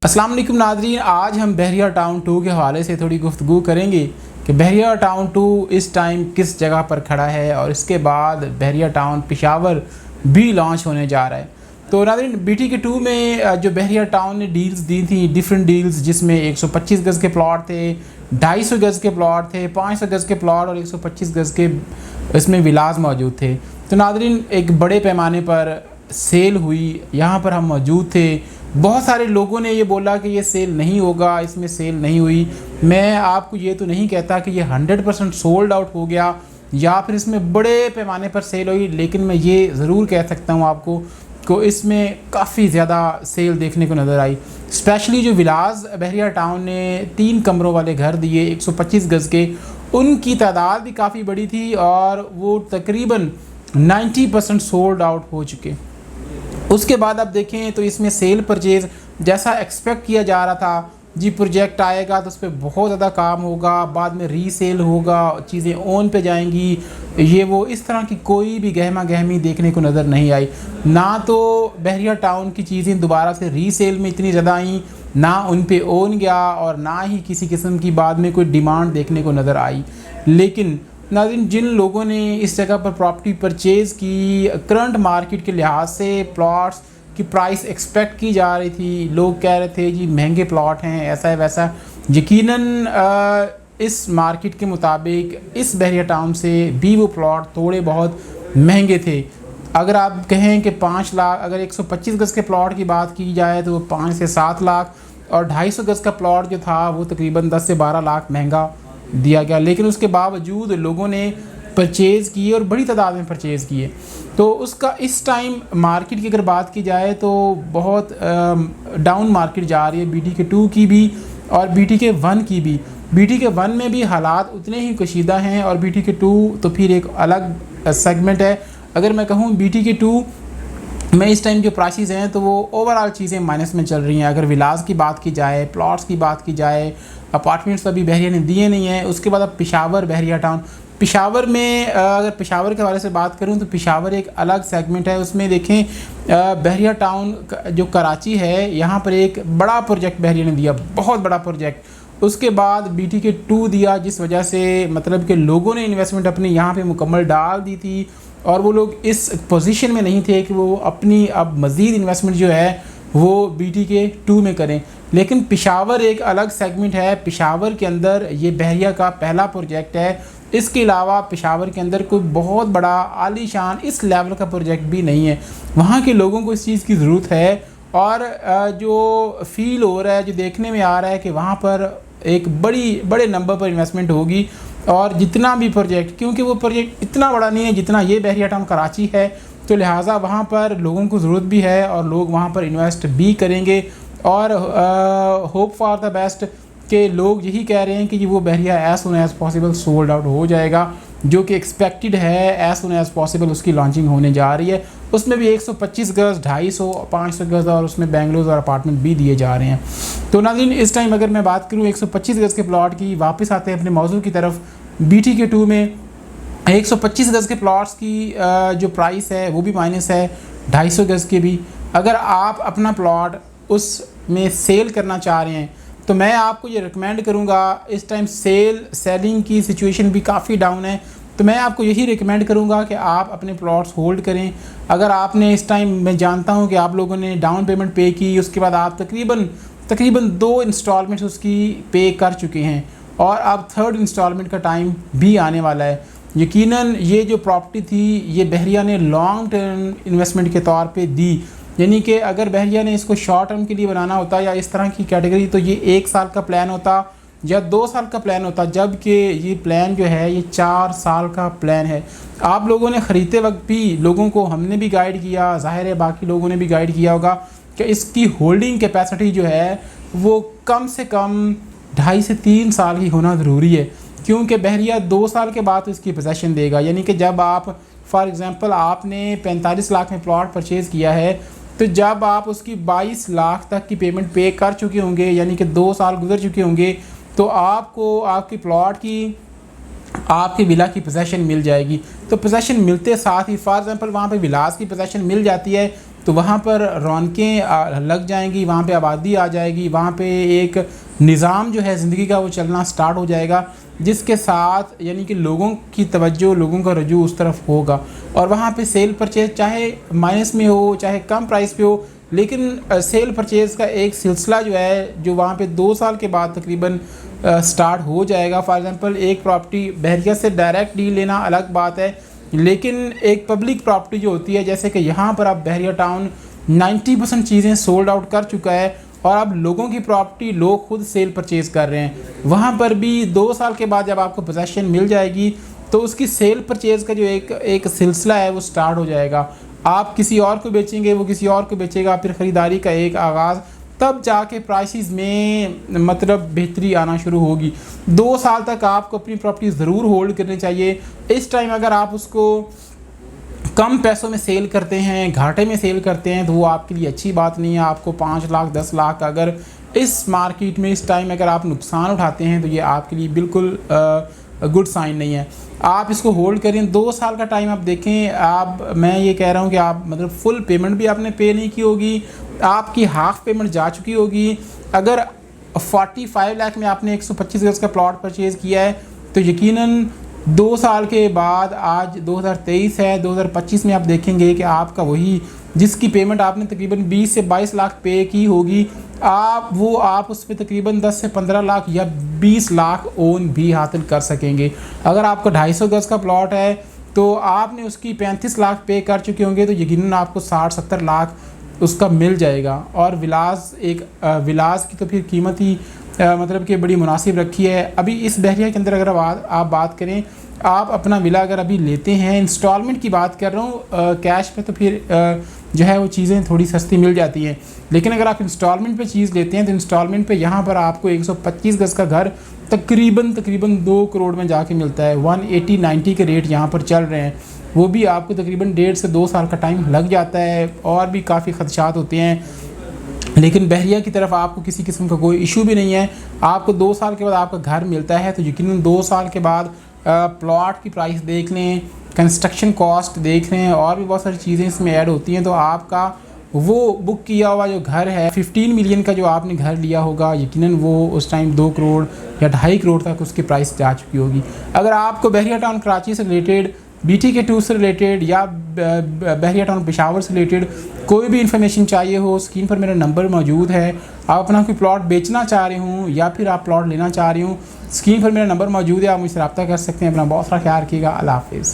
अस्सलाम वालेकुम नाज़रीन, आज हम बहरिया टाउन 2 के हवाले से थोड़ी गुफ्तगू करेंगे कि बहरिया टाउन 2 इस टाइम किस जगह पर खड़ा है और इसके बाद बहरिया टाउन पेशावर भी लॉन्च होने जा रहा है। तो नाज़रीन, BTK 2 में जो बहरिया टाउन ने डील्स दी थी, डिफरेंट डील्स, जिसमें 125 गज़ के प्लॉट थे, 250 गज़ के प्लॉट थे, 500 गज़ के प्लॉट और 125 गज़ के इसमें विलास मौजूद थे। तो नाज़रीन, एक बड़े पैमाने पर सेल हुई, यहाँ पर हम मौजूद थे। बहुत सारे लोगों ने ये बोला कि ये सेल नहीं होगा, इसमें सेल नहीं हुई। मैं आपको ये तो नहीं कहता कि ये 100% सोल्ड आउट हो गया या फिर इसमें बड़े पैमाने पर सेल हुई, लेकिन मैं ये ज़रूर कह सकता हूँ आपको को इसमें काफ़ी ज़्यादा सेल देखने को नज़र आई। स्पेशली जो विलास बहरिया टाउन ने 3 कमरों वाले घर दिए 125 गज़ के, उनकी तादाद भी काफ़ी बड़ी थी और वो तकरीबन 90% सोल्ड आउट हो चुके। उसके बाद अब देखें तो इसमें सेल परचेज़ जैसा एक्सपेक्ट किया जा रहा था, जी प्रोजेक्ट आएगा तो उस पर बहुत ज़्यादा काम होगा, बाद में रीसेल होगा, चीज़ें ऑन पे जाएंगी, ये वो, इस तरह की कोई भी गहमा गहमी देखने को नज़र नहीं आई। ना तो बहरिया टाउन की चीज़ें दोबारा से रीसेल में इतनी ज़्यादा आई, ना उन पे ऑन गया और ना ही किसी किस्म की बाद में कोई डिमांड देखने को नज़र आई। लेकिन नाज़रीन, जिन लोगों ने इस जगह पर प्रॉपर्टी परचेज़ की, करंट मार्केट के लिहाज से प्लॉट्स की प्राइस एक्सपेक्ट की जा रही थी, लोग कह रहे थे जी महंगे प्लॉट हैं, ऐसा है वैसा। यकीनन इस मार्केट के मुताबिक इस बहरिया टाउन से भी वो प्लॉट थोड़े बहुत महंगे थे। अगर आप कहें कि 5 लाख, अगर 125 गज़ के प्लॉट की बात की जाए तो 5 से 7 लाख, और 250 गज़ का प्लॉट जो था वो तकरीबन 10 से 12 लाख महंगा दिया गया। लेकिन उसके बावजूद लोगों ने परचेज़ किए और बड़ी तादाद में परचेज़ किए। तो उसका इस टाइम मार्केट की अगर बात की जाए तो बहुत डाउन मार्केट जा रही है, BTK 2 की भी और BTK 1 की भी। BTK 1 में भी हालात उतने ही कशीदा हैं और BTK 2 तो फिर एक अलग सेगमेंट है। अगर मैं कहूँ BTK 2 में इस टाइम जो प्राइसेस हैं तो वो ओवरऑल चीज़ें माइनस में चल रही हैं। अगर विलास की बात की जाए, प्लॉट्स की बात की जाए, अपार्टमेंट्स अभी बहरिया ने दिए नहीं हैं। उसके बाद अब पेशावर बहरिया टाउन, पेशावर में अगर पेशावर के हवाले से बात करूं तो पेशावर एक अलग सेगमेंट है। उसमें देखें बहरिया टाउन जो कराची है, यहाँ पर एक बड़ा प्रोजेक्ट बहरिया ने दिया, बहुत बड़ा प्रोजेक्ट। उसके बाद BTK 2 दिया, जिस वजह से मतलब कि लोगों ने इन्वेस्टमेंट अपनी यहाँ पे मुकम्मल डाल दी थी और वो लोग इस पोजीशन में नहीं थे कि वो अपनी अब मज़ीद इन्वेस्टमेंट जो है वो BTK 2 में करें। लेकिन पेशावर एक अलग सेगमेंट है। पेशावर के अंदर ये बहरिया का पहला प्रोजेक्ट है। इसके अलावा पेशावर के अंदर कोई बहुत बड़ा आलीशान इस लेवल का प्रोजेक्ट भी नहीं है। वहाँ के लोगों को इस चीज़ की ज़रूरत है और जो फील हो रहा है, जो देखने में आ रहा है कि वहाँ पर एक बड़े नंबर पर इन्वेस्टमेंट होगी। और जितना भी प्रोजेक्ट, क्योंकि वो प्रोजेक्ट इतना बड़ा नहीं है जितना ये बहरिया टाउन कराची है, तो लिहाजा वहाँ पर लोगों को ज़रूरत भी है और लोग वहाँ पर इन्वेस्ट भी करेंगे। और होप फॉर द बेस्ट के लोग यही कह रहे हैं कि वो बहरिया as soon as possible sold out हो जाएगा, जो कि एक्सपेक्टेड है। एज सुन एज़ पॉसिबल उसकी लॉन्चिंग होने जा रही है। उसमें भी 125 गज़, 250, 500 गज़ और उसमें बेंगलोर और अपार्टमेंट भी दिए जा रहे हैं। तो नाज़रीन, इस टाइम अगर मैं बात करूँ 125 गज़ के प्लॉट की, वापस आते हैं अपने मौजू की तरफ। BTK 2 में 125 गज़ के प्लॉट्स की जो प्राइस है वो भी माइनस है, 250 गज़ के भी। अगर आप अपना प्लॉट उसमें सेल करना चाह रहे हैं तो मैं आपको ये रिकमेंड करूँगा, इस टाइम सेलिंग की सिचुएशन भी काफ़ी डाउन है, तो मैं आपको यही रिकमेंड करूँगा कि आप अपने प्लॉट्स होल्ड करें। अगर आपने इस टाइम, मैं जानता हूँ कि आप लोगों ने डाउन पेमेंट पे की, उसके बाद आप तकरीबन 2 इंस्टॉलमेंट्स उसकी पे कर चुके हैं और अब 3rd इंस्टॉलमेंट का टाइम भी आने वाला है। यकीनन ये जो प्रॉपर्टी थी ये बहरिया ने लॉन्ग टर्म इन्वेस्टमेंट के तौर पे दी, यानी कि अगर बहरिया ने इसको शॉर्ट टर्म के लिए बनाना होता या इस तरह की कैटेगरी, तो ये 1 साल का प्लान होता या 2 साल का प्लान होता, जबकि ये प्लान जो है ये 4 साल का प्लान है। आप लोगों ने ख़रीदते वक्त भी लोगों को, हमने भी गाइड किया, ज़ाहिर है बाकी लोगों ने भी गाइड किया होगा कि इसकी होल्डिंग कैपेसिटी जो है वो कम से कम 2.5 से 3 साल की होना ज़रूरी है, क्योंकि बहरिया 2 साल के बाद इसकी पोजेसन देगा। यानी कि जब आप फॉर एग्ज़ाम्पल आपने 45 लाख में प्लॉट परचेज़ किया है, तो जब आप उसकी 22 लाख तक की पेमेंट पे कर चुके होंगे, यानी कि 2 साल गुजर चुके होंगे, तो आपको आपकी प्लॉट की, आपकी विला की पोजेसन मिल जाएगी। तो पोजेसन मिलते साथ ही फॉर एग्ज़ाम्पल वहाँ पे विलास की पोजेसन मिल जाती है तो वहाँ पर रौनकें लग जाएंगी, वहाँ पे आबादी आ जाएगी, वहाँ पे एक निज़ाम जो है ज़िंदगी का वो चलना स्टार्ट हो जाएगा, जिसके साथ यानी कि लोगों की तवज्जो, लोगों का रुजू उस तरफ होगा और वहाँ पे सेल परचेज़ चाहे माइनस में हो चाहे कम प्राइस पे हो, लेकिन सेल परचेज़ का एक सिलसिला जो है जो वहाँ पे 2 साल के बाद तकरीबन स्टार्ट हो जाएगा। फॉर एग्ज़ाम्पल एक प्रॉपर्टी बहरिया से डायरेक्ट डील लेना अलग बात है, लेकिन एक पब्लिक प्रॉपर्टी जो होती है, जैसे कि यहाँ पर आप बहरिया टाउन 90% चीज़ें सोल्ड आउट कर चुका है और अब लोगों की प्रॉपर्टी लोग खुद सेल परचेज़ कर रहे हैं, वहाँ पर भी 2 साल के बाद जब आपको पोजेसन मिल जाएगी तो उसकी सेल परचेज़ का जो एक सिलसिला है वो स्टार्ट हो जाएगा। आप किसी और को बेचेंगे, वो किसी और को बेचेगा, फिर ख़रीदारी का एक आगाज़, तब जाके प्राइसेस में मतलब बेहतरी आना शुरू होगी। 2 साल तक आपको अपनी प्रॉपर्टी ज़रूर होल्ड करनी चाहिए। इस टाइम अगर आप उसको कम पैसों में सेल करते हैं, घाटे में सेल करते हैं, तो वो आपके लिए अच्छी बात नहीं है। आपको 5 लाख 10 लाख अगर इस मार्केट में इस टाइम अगर आप नुकसान उठाते हैं तो ये आपके लिए बिल्कुल गुड साइन नहीं है। आप इसको होल्ड करें, 2 साल का टाइम आप देखें। मैं ये कह रहा हूँ कि आप मतलब फुल पेमेंट भी आपने पे नहीं की होगी, आपकी हाफ पेमेंट जा चुकी होगी। अगर 45 लाख में आपने 125 गज का प्लॉट परचेज़ किया है तो यकीनन 2 साल के बाद, आज 2023 है, 2025 में आप देखेंगे कि आपका वही जिसकी पेमेंट आपने तकरीबन 20 से 22 लाख पे की होगी, आप उस पर तकरीबन 10 से 15 लाख या 20 लाख ओन भी हासिल कर सकेंगे। अगर आपका 250 गज का प्लॉट है तो आपने उसकी 35 लाख पे कर चुके होंगे, तो यकीनन आपको 60-70 लाख उसका मिल जाएगा। और विलास की तो फिर कीमत ही मतलब कि बड़ी मुनासिब रखी है। अभी इस बहरिया के अंदर अगर आप बात करें, आप अपना विला अगर अभी लेते हैं, इंस्टॉलमेंट की बात कर रहा हूँ, कैश पे तो फिर जो है वो चीज़ें थोड़ी सस्ती मिल जाती हैं, लेकिन अगर आप इंस्टॉलमेंट पे चीज़ लेते हैं तो इंस्टॉलमेंट पे यहाँ पर आपको 125 गज का घर तकरीबन 2 करोड़ में जाके मिलता है। 180-90 के रेट यहाँ पर चल रहे हैं, वो भी आपको तकरीबन 1.5 से 2 साल का टाइम लग जाता है और भी काफ़ी खदशात होते हैं। लेकिन बहरिया की तरफ आपको किसी किस्म का कोई इशू भी नहीं है। आपको 2 साल के बाद आपका घर मिलता है तो यकीनन 2 साल के बाद प्लॉट की प्राइस देख लें, कंस्ट्रक्शन कॉस्ट देख लें, और भी बहुत सारी चीज़ें इसमें ऐड होती हैं, तो आपका वो बुक किया हुआ जो घर है 15 मिलियन का जो आपने घर लिया होगा, यकीनन वो उस टाइम 2 करोड़ या 2.5 करोड़ तक उसकी प्राइस जा चुकी होगी। अगर आपको बहरिया टाउन कराची से रिलेटेड, BTK2 से रिलेटेड या बहरिया टाउन पेशावर से रिलेटेड कोई भी इन्फॉर्मेशन चाहिए हो, स्क्रीन पर मेरा नंबर मौजूद है। आप अपना कोई प्लॉट बेचना चाह रहे हूँ या फिर आप प्लॉट लेना चाह रही हूँ, स्क्रीन पर मेरा नंबर मौजूद है, आप मुझसे रब्ता कर सकते हैं। अपना बहुत सारा ख्याल रखिएगा। अल्लाह हाफिज़।